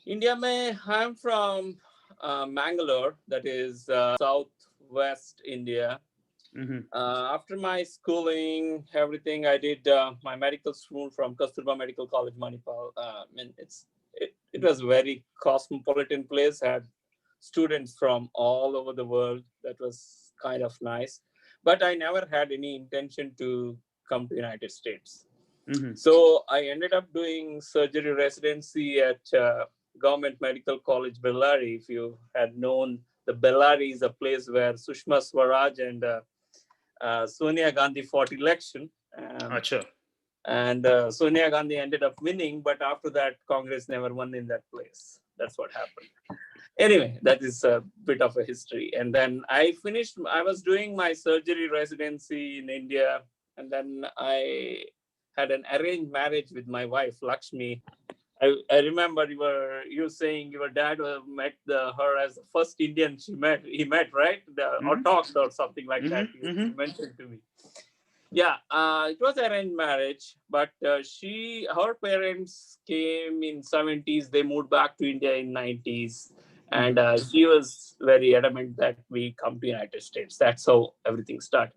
India mein, I'm from Mangalore, that is southwest India. Mm-hmm. After my schooling, everything, I did my medical school from Kasturba Medical College, Manipal. It was a very cosmopolitan place. Had students from all over the world. That was kind of nice. But I never had any intention to come to United States. Mm-hmm. So I ended up doing surgery residency at Government Medical College, Bellary. If you had known, the Bellary is a place where Sushma Swaraj and Sonia Gandhi fought election. Acha. And Sonia Gandhi ended up winning, but after that, Congress never won in that place. That's what happened. Anyway, that is a bit of a history. And then I was doing my surgery residency in India, and then I had an arranged marriage with my wife, Lakshmi. I remember you saying your dad met her as the first Indian he met, right? Or Mm-hmm. talked or something like that. Mm-hmm. You Mm-hmm. mentioned to me. Yeah, it was arranged marriage, but her parents came in 70s. They moved back to India in 90s, Mm-hmm. and she was very adamant that we come to United States. That's how everything started.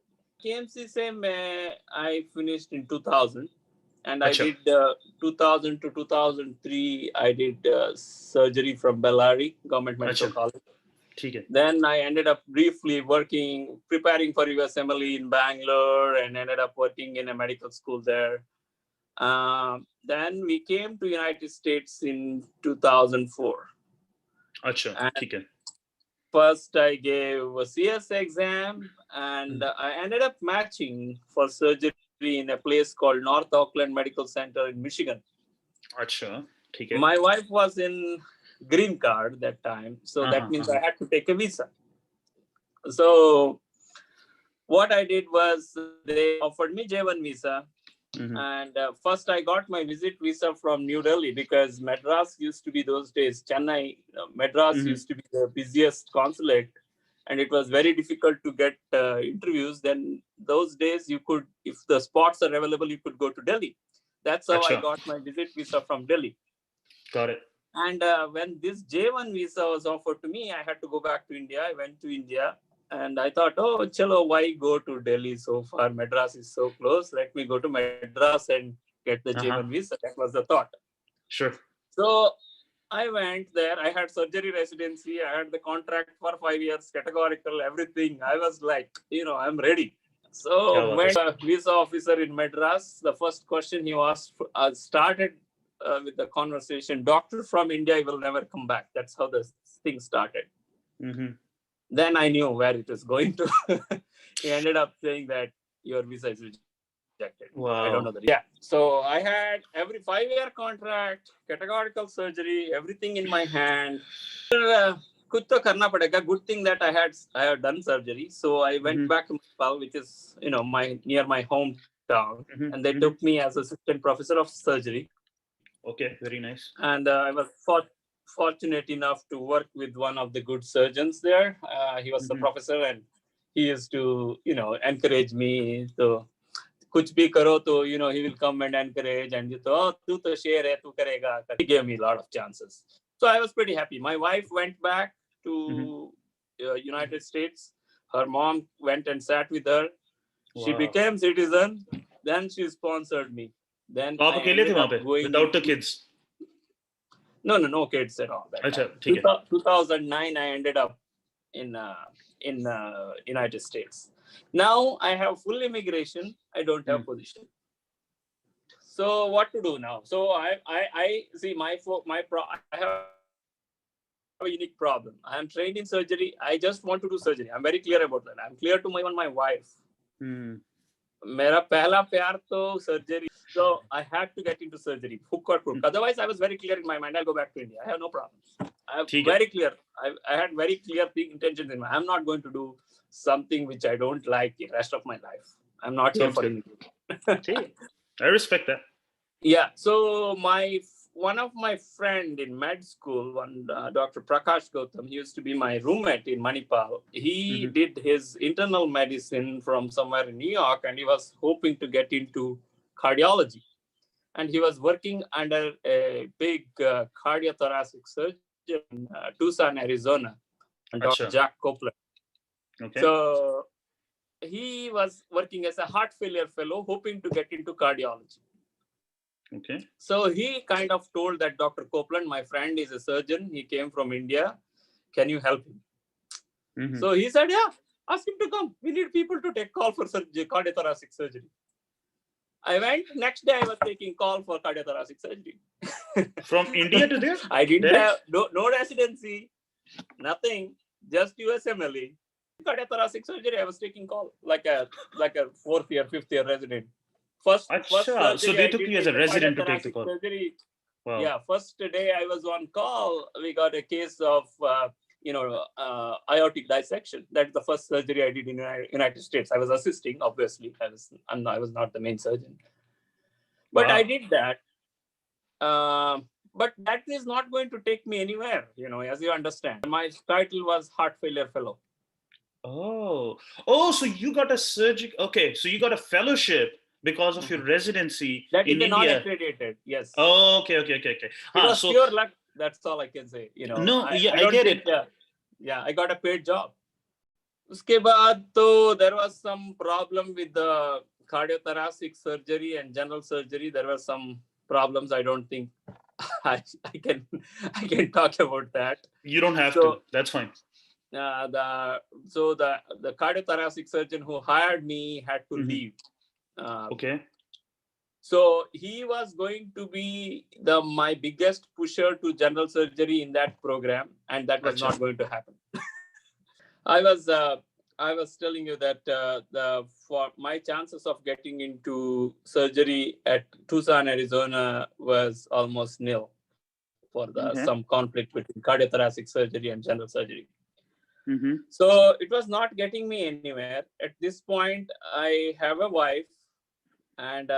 KMC same I finished in 2000, and I Acha. did 2000 to 2003. I did surgery from Bellary Government Medical Acha. College. ठीक है. Then I ended up briefly preparing for USMLE in Bangalore, and ended up working in a medical school there. Then we came to United States in 2004. अच्छा, And ठीक है. first I gave a CS exam, and hmm. I ended up matching for surgery in a place called North Auckland Medical Center in Michigan. अच्छा, ठीक है. My wife was in green card that time, so हाँ that हाँ means हाँ. I had to take a visa. So what I did was they offered me J1 visa. Mm-hmm. And first I got my visit visa from New Delhi, because Madras used to be those days, Chennai, Madras Mm-hmm. used to be the busiest consulate. And it was very difficult to get interviews. Then those days you could, if the spots are available, you could go to Delhi. That's how I अच्छा, got my visit visa from Delhi. got it. And when this J1 visa was offered to me, I had to go back to India. I went to India, and I thought, oh, chalo, why go to Delhi so far? Madras is so close. Let me go to Madras and get the J1 Uh-huh. visa. That was the thought. Sure. So I went there. I had surgery residency. I had the contract for 5 years, categorical, everything. I was like, I'm ready. क्या So बात है. went to a visa officer in Madras. The first question he asked, started with the conversation, doctor from India will never come back. That's how the thing started. Mm-hmm. Then I knew where it was going to. He ended up saying that your visa is rejected. I don't know the reason. Wow. Yeah. So I had every 5-year contract, categorical surgery, everything in my hand. कुछ तो करना पड़ेगा. Good thing that I had done surgery. So I went Mm-hmm. back to Nepal, which is near my hometown, and they Mm-hmm. took Mm-hmm. me as assistant professor of surgery. Okay, very nice. And I was fortunate enough to work with one of the good surgeons there. He was a Mm-hmm. professor, and he used to encourage me to कुछ भी करो तो he will come and encourage, and तू तो शेर है, तू करेगा. He gave me a lot of chances, so I was pretty happy. My wife went back Mm-hmm. to United States. Her mom went and sat with her. She Wow. became citizen. Then she sponsored me. Then तो आप I अकेले थे ended वहाँ up पे going without the into kids? no kids at all that अच्छा, time. ठीक है. 2009 I ended up in United States. Now I have full immigration. I don't have position. So what to do now? So I see I have a unique problem. I am trained in surgery. I just want to do surgery. I'm very clear about that. I'm clear to my wife. Hmm. मेरा पहला प्यार तो surgery. So I had to get into surgery, hook or crook. Otherwise, I was very clear in my mind. I'll go back to India. I have no problems. I have ठीक है. very clear. I had very clear intentions in mind. I'm not going to do something which I don't like the rest of my life. I'm not here Sounds for good. immigration. ठीक है. I respect that. Yeah. So one of my friend in med school, Dr. Prakash Gautam, he used to be my roommate in Manipal. He Mm-hmm. did his internal medicine from somewhere in New York, and he was hoping to get into cardiology. and he was working under a big cardiothoracic surgeon in Tucson, Arizona, and Dr. Acha. Jack Copeland. Okay. So he was working as a heart failure fellow, hoping to get into cardiology. Okay. So he kind of told that Dr. Copeland, my friend is a surgeon. He came from India. Can you help him? Mhm. So he said, yeah, ask him to come. We need people to take call for cardiothoracic surgery. I went. Next day, I was taking call for cardiothoracic surgery. From India to there? I didn't Direct? have no residency, nothing, just USMLE. Cardiothoracic surgery, I was taking call like a fourth year, fifth year resident. First Acha. So surgery they I took did you as in a the resident to take the cardiothoracic call. surgery. Wow. Yeah, first day I was on call, we got a case of aortic dissection. That's the first surgery I did in the United States. I was assisting, obviously. I was not the main surgeon, but Wow. I did that. But that is not going to take me anywhere, as you understand. My title was heart failure fellow. Oh, so you got a surgical. Okay, so you got a fellowship because of your residency That is in a India. non-accredited, yes. Oh, okay. It was So pure luck. That's all I can say. no, yeah, I I don't get think, it. I got a paid job. उसके बाद तो there was some problem with the cardiothoracic surgery and general surgery. There were some problems. I don't think I can talk about that. You don't have So, to. That's fine. The cardiothoracic surgeon who hired me had to leave. Okay. So he was going to be my biggest pusher to general surgery in that program, and that was not going to happen. I was telling you that for my chances of getting into surgery at Tucson, Arizona, was almost nil for some conflict between cardiothoracic surgery and general surgery. So it was not getting me anywhere. At this point, I have a wife, and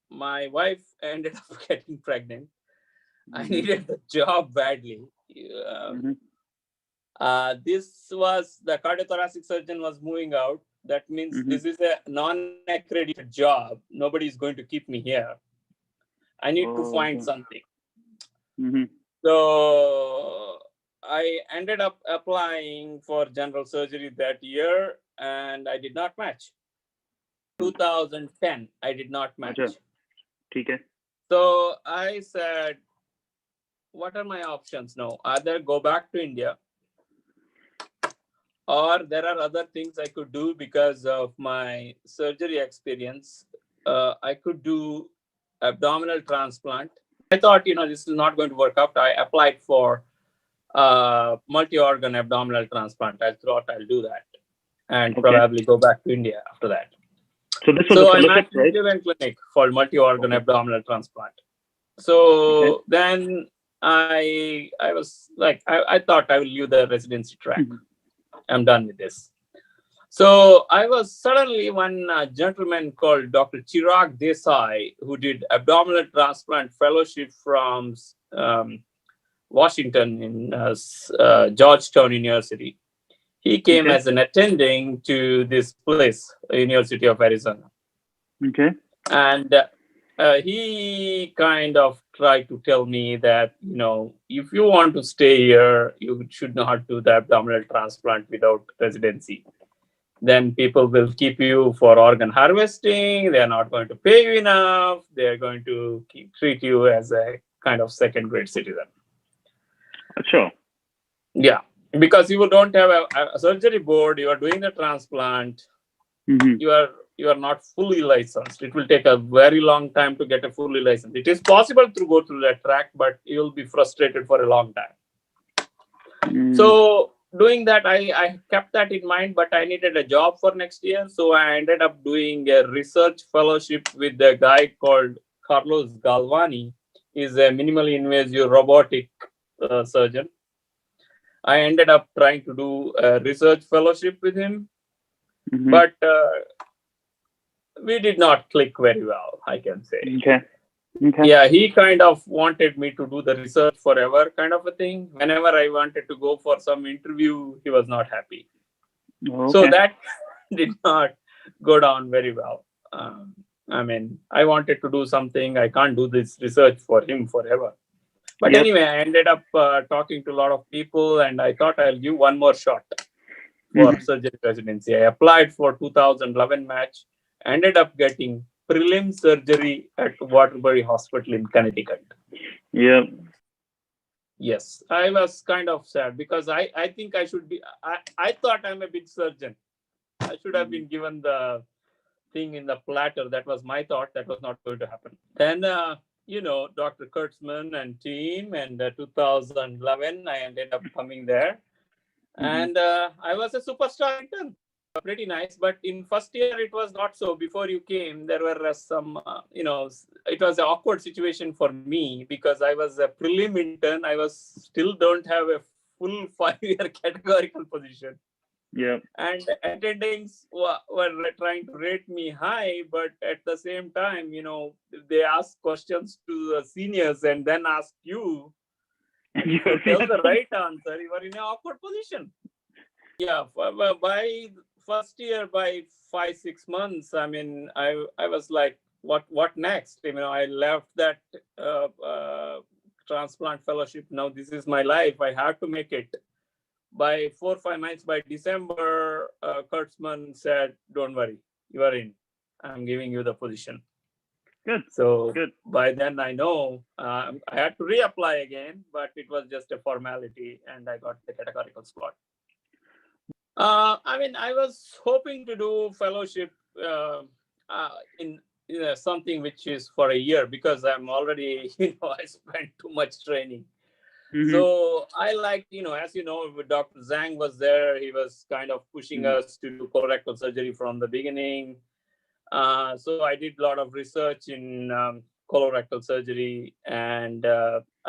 my wife ended up getting pregnant. I needed the job badly. This was the cardiothoracic surgeon was moving out. That means this is a non-accredited job. Nobody is going to keep me here. I need to find something. So I ended up applying for general surgery that year, and I did not match. 2010, I did not match. Okay. So I said, what are my options now? Either go back to India, or there are other things I could do because of my surgery experience. I could do abdominal transplant. I thought, this is not going to work out. I applied for multi-organ abdominal transplant. I thought I'll do that and probably go back to India after that. So this was a I'm fellowship, at right? an clinic for multi-organ abdominal transplant. So then I was like, I thought I will leave the residency track. I'm done with this. So I was suddenly one gentleman called Dr. Chirag Desai, who did abdominal transplant fellowship from Washington in Georgetown University. He came as an attending to this place, University of Arizona. And he kind of tried to tell me that, if you want to stay here, you should not do the abdominal transplant without residency. Then people will keep you for organ harvesting. They're not going to pay you enough. They're going to treat you as a kind of second-grade citizen. Sure. Yeah, because you don't have a surgery board. You are doing the transplant. You are not fully licensed. It will take a very long time to get a fully licensed. It is possible to go through that track, but you will be frustrated for a long time. So doing that, I kept that in mind, but I needed a job for next year. So I ended up doing a research fellowship with a guy called Carlos Galvani. He's a minimally invasive robotic surgeon. I ended up trying to do a research fellowship with him, but we did not click very well, I can say. Yeah, he kind of wanted me to do the research forever, kind of a thing. Whenever I wanted to go for some interview, he was not happy. So that did not go down very well. I mean, I wanted to do something. I can't do this research for him forever. But Yep. anyway, I ended up talking to a lot of people, and I thought I'll give one more shot for Mhm. surgery residency. I applied for 2011 match, ended up getting prelim surgery at Waterbury Hospital in Connecticut. Yep. Yes, I was kind of sad because I think I should be. I thought I'm a big surgeon. I should have been given the thing in the platter. That was my thought. That was not going to happen. Then, Dr. Kurtzman and team, and 2011, I ended up coming there. Mhm. And I was a superstar intern. Pretty nice. But in first year, it was not so. Before you came, there were some, it was an awkward situation for me because I was a prelim intern. I was still don't have a full 5 year categorical position, Yep. and attendings were trying to rate me high, but at the same time, they ask questions to the seniors and then ask you, And and you if you were tell the right answer, you are in an awkward position. Yeah, by first year, by 5 6 months, I mean, I was like, what next? I left that transplant fellowship. Now this is my life. I have to make it. By 4 5 months, by December, Kurtzman said, "Don't worry, you are in. I'm giving you the position." good. So Good. by then, I know I had to reapply again, but it was just a formality, and I got the categorical spot. I mean, I was hoping to do fellowship in something which is for a year because I'm already, I spent too much training. Mhm. So I liked, as you know, Dr. Zhang was there. He was kind of pushing Mhm. us to do colorectal surgery from the beginning. So I did a lot of research in colorectal surgery, and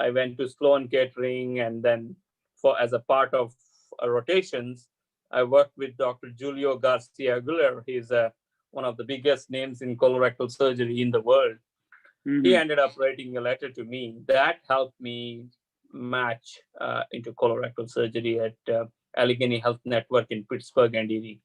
I went to Sloan Kettering, and then for as a part of rotations, I worked with Dr. Julio Garcia Aguilar. He's one of the biggest names in colorectal surgery in the world. He Mhm. ended up writing a letter to me that helped me match into colorectal surgery at Allegheny Health Network in Pittsburgh and Erie.